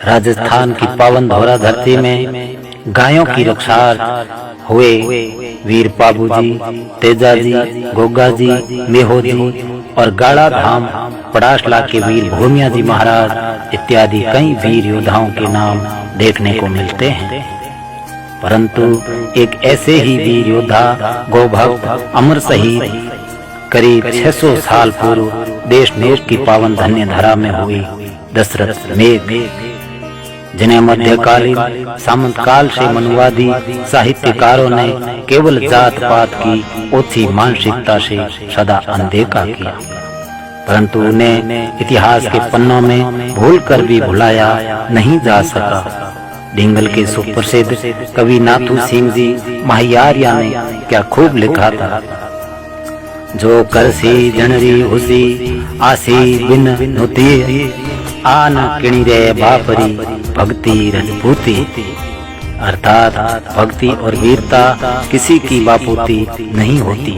राजस्थान की पावन धौरा धरती में गायों की रक्षा हुए वीर पाबू जी, तेजा जी, गोगा जी, मेहो जी और गाड़ा धाम पड़ासला के वीर भूमिया जी महाराज इत्यादि कई वीर योद्धाओं के नाम देखने को मिलते हैं। परंतु एक ऐसे ही वीर योद्धा गोभक्त अमर शहीद करीब 600 साल पूर्व देश नोक की पावन धन्य धरा में हुई दशरथ मेघ, जिन्हें मध्यकालीन सामंत काल से मनुवादी साहित्यकारों ने केवल जात पात की ओछी मानसिकता से सदा अनदेखा किया, परंतु उन्हें इतिहास के पन्नों में भूलकर भी भुलाया नहीं जा सका। डिंगल के सुप्रसिद्ध कवि नाथू सिंह जी महियारिया ने क्या खूब लिखा था। जो करसी जनरी हुसी आसी बिन नुती आन किणी रे बापरी भक्ति रजपूती, अर्थात भक्ति और वीरता किसी की बापूती नहीं होती,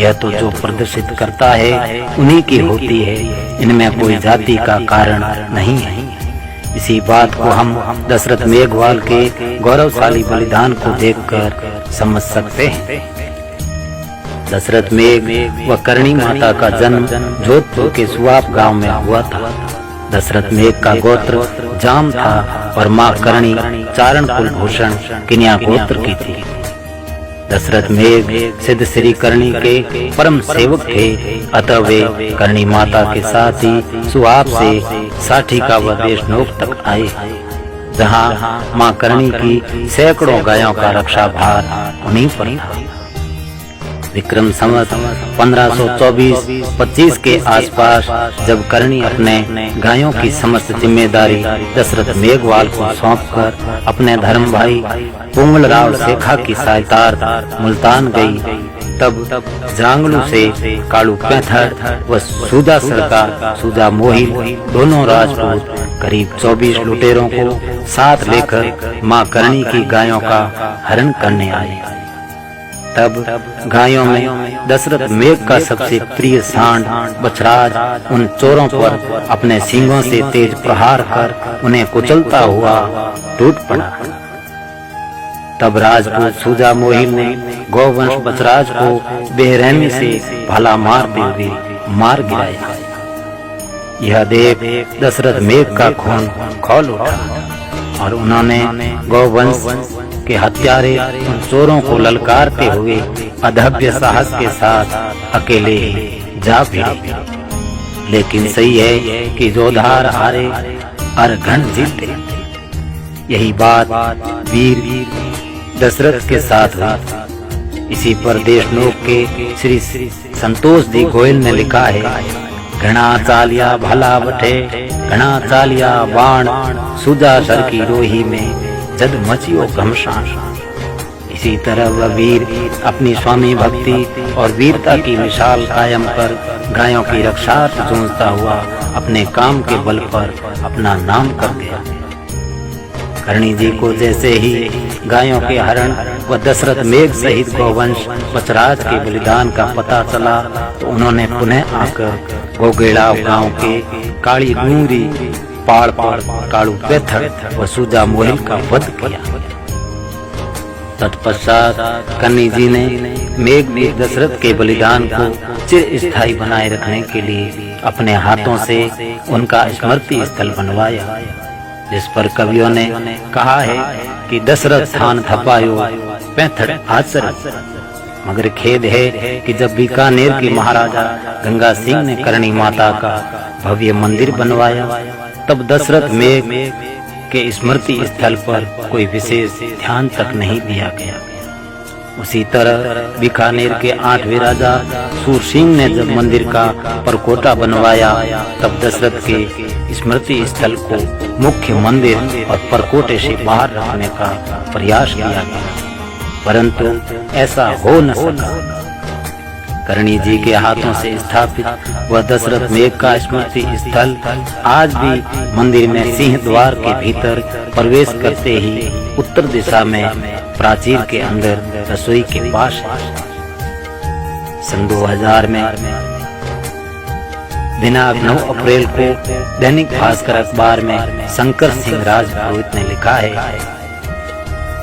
यह तो जो प्रदर्शित करता है उन्हीं की होती है, इनमें कोई जाति का कारण नहीं है। इसी बात को हम दशरथ मेघवाल के गौरवशाली बलिदान को देखकर समझ सकते हैं। दशरथ मेघ व करणी माता का जन्म जोधपुर के सुआप गांव में हुआ था। दशरथ मेघ का गोत्र जाम था और मां करणी चारण कुलभूषण किन्या गोत्र की थी। दशरथ मेघ सिद्ध श्री करणी के परम सेवक थे, अतः वे करणी माता के साथ ही सुआप से साठी का व देशनोक तक आए, जहां मां करणी की सैकड़ों गायों का रक्षा भार उन्हीं पर था। विक्रम संवत 1524-25 के आसपास जब करणी अपने गायों की समस्त जिम्मेदारी दशरथ मेघवाल को सौंपकर अपने धर्म भाई पुंगल राव शेखा की सहायतार्थ मुल्तान गई, तब जांगलू से कालू पैंथर व सूजा सरकार सूजा मोहिल दोनों राजपूत करीब 24 लुटेरों को साथ लेकर मां करणी की गायों का हरण करने आए। तब गायों में दशरथ मेघ का सबसे प्रिय सांड बछराज उन चोरों पर अपने सींगों से तेज प्रहार कर उन्हें कुचलता हुआ टूट पड़ा। तब राजपूत सूजा मोहिल ने गौवंश बछराज को बेरहमी से भला मारते हुए मार गिराया। यह देख दशरथ मेघ का खून खौल उठा और उन्होंने गौवंश के हत्यारे उन चोरों को ललकारते हुए अधभ्य साहस के साथ अकेले जा भिड़े। लेकिन सही है कि जोधार हारे और घन जीते। यही बात वीर दशरथ के साथ हुई। इसी पर देशनोक के श्री संतोष जी गोयल ने लिखा है, घना चालिया भला बठे घना चालिया बाण सुजा सर की रोही में जद मचियो घमसान। इसी तरह वह वीर अपनी स्वामी भक्ति और वीरता की मिसाल कायम कर गायों की रक्षा जूझता हुआ अपने काम के बल पर अपना नाम कर गया। करणी जी को जैसे ही गायों के हरण व दशरथ मेघ सहित गौवंश बछराज के बलिदान का पता चला, तो उन्होंने पुनः आकर गोगेड़ा गांव के काली डूंगरी पाड़ कालू पैथर व सूजा मोहिल का वध किया। तत्पश्चात करणी जी ने मेघवीर दशरथ के बलिदान को चिरस्थायी बनाए रखने के लिए अपने हाथों से उनका स्मृति स्थल बनवाया, जिस पर कवियों ने कहा है कि दशरथ स्थान थपायो पैंथर आचर। मगर खेद है कि जब बीकानेर के महाराजा गंगा सिंह ने करणी माता का भव्य मंदिर बनवाया, तब दशरथ मेघ के स्मृति स्थल पर कोई विशेष ध्यान तक नहीं दिया गया। उसी तरह बीकानेर के 8वें राजा सूर सिंह ने जब मंदिर का परकोटा बनवाया, तब दशरथ के स्मृति स्थल को मुख्य मंदिर और परकोटे से बाहर रखने का प्रयास किया गया, परंतु ऐसा हो न सका। करणी जी के हाथों से स्थापित वह दशरथ मेघ का स्मृति स्थल आज भी मंदिर में सिंह द्वार के भीतर प्रवेश करते ही उत्तर दिशा में प्राचीर के अंदर रसोई के पास है। सन 2000 में दिनांक 9 अप्रैल को दैनिक भास्कर अखबार में शंकर सिंह राजपुरोहित ने लिखा है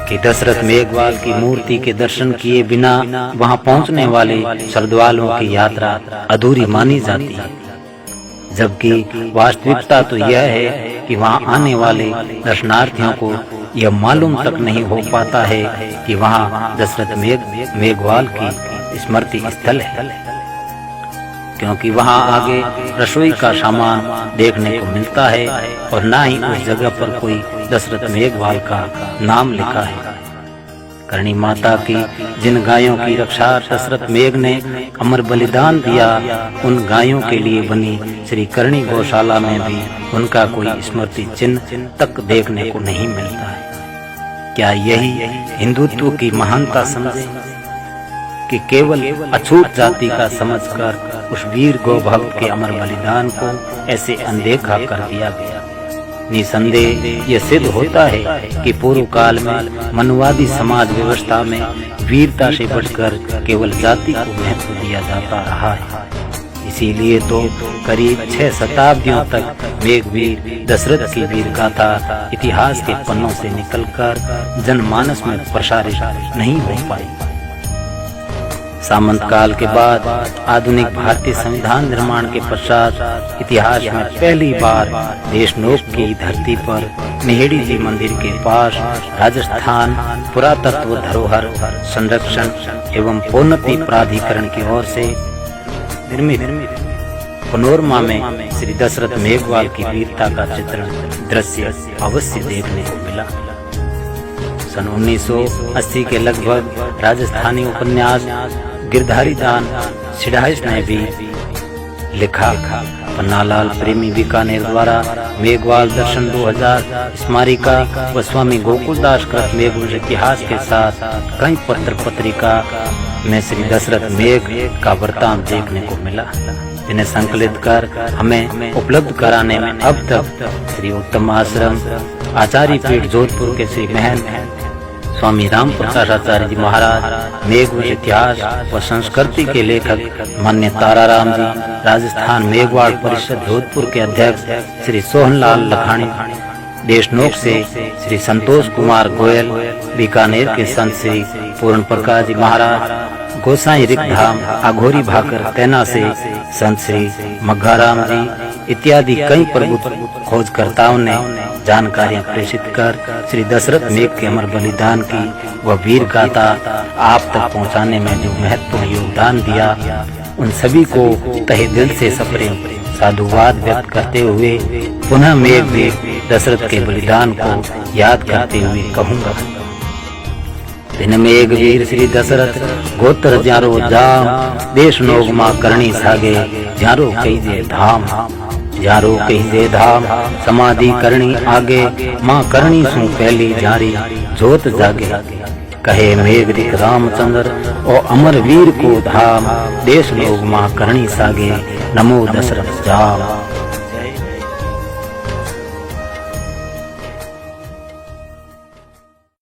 कि दशरथ मेघवाल की मूर्ति के दर्शन किए बिना वहां पहुंचने वाले श्रद्धालुओं की यात्रा अधूरी मानी जाती है, जबकि वास्तविकता तो यह है कि वहां आने वाले दर्शनार्थियों को यह मालूम तक नहीं हो पाता है कि वहां दशरथ मेघवाल की स्मृति स्थल है, क्योंकि वहां आगे रसोई का सामान देखने को मिलता है और ना ही उस जगह पर कोई दशरथ मेघवाल का नाम लिखा है। करणी माता की जिन गायों की रक्षा दशरथ मेघ ने अमर बलिदान दिया, उन गायों के लिए बनी श्री करणी गौशाला में भी उनका कोई स्मृति चिन्ह तक देखने को नहीं मिलता है। क्या यही हिंदुत्व की महानता समझे कि केवल अछूत जाति का समझकर उस वीर गौ भक्त के अमर बलिदान को ऐसे अनदेखा कर दिया गया। निसंदेह यह सिद्ध होता है कि पूर्व काल में मनुवादी समाज व्यवस्था में वीरता से बढ़कर केवल जाति को महत्व दिया जाता रहा है। इसीलिए तो करीब 6 शताब्दियों तक मेघवीर दशरथ की वीर गाथा इतिहास के पन्नों से निकलकर जनमानस में प्रसारित नहीं हो पाई। सामंत काल के बाद आधुनिक भारतीय संविधान निर्माण के पश्चात इतिहास में पहली बार देशनोक की धरती पर मेहड़ी जी मंदिर के पास राजस्थान पुरातत्व धरोहर संरक्षण एवं प्रोन्नति प्राधिकरण की ओर से निर्मित पनोरमा में श्री दशरथ मेघवाल की वीरता का चित्रण दृश्य अवश्य देखने को मिला। सन 1980 के लगभग राजस्थानी उपन्यास गिरधारी दान सिडाइस ने भी लिखा। पन्नालाल प्रेमी बीकानेर द्वारा मेघवाल दर्शन 2000 स्मारिका व स्वामी गोकुलदास कृत मेघवंश इतिहास के साथ कई पत्र पत्रिका में श्री दशरथ मेघ का वृत्तांत देखने को मिला, जिन्हें संकलित कर हमें उपलब्ध कराने में अब तक श्री उत्तम आश्रम आचार्य पीठ जोधपुर के श्री महंत स्वामी राम प्रकाश आचार्य जी महाराज, मेघवंश इतिहास व संस्कृति के लेखक मान्य ताराराम जी, राजस्थान मेघवाड़ परिषद जोधपुर के अध्यक्ष श्री सोहनलाल लखानी, देशनोक से श्री संतोष कुमार गोयल, बीकानेर के संत श्री पूर्ण प्रकाश जी महाराज, गोसाई रिकधाम अघोरी भाकर तैना से संत श्री मग्घाराम जी इत्यादि कई प्रबुद्ध खोजकर्ताओं ने जानकारियां प्रेषित कर श्री दशरथ मेघ के अमर बलिदान की वह वीर गाथा आप तक पहुंचाने में जो महत्वपूर्ण योगदान दिया, उन सभी को तहे दिल से सप्रेम साधुवाद व्यक्त करते हुए पुनः मेघ दशरथ के बलिदान को याद करते हुए कहूँगा। दिन मेघ वीर श्री दशरथ गोत्र ज्यारो जाम, देश नोग माँ करणी सागे ज्यारो कही धाम, ज्यारो कही धाम समाधि करणी आगे, माँ करणी सु पहली जारी जोत जागे, कहे मेघ रामचंद्र और अमर वीर को धाम, देश लोग माँ करणी सागे नमो दशरथ जाम।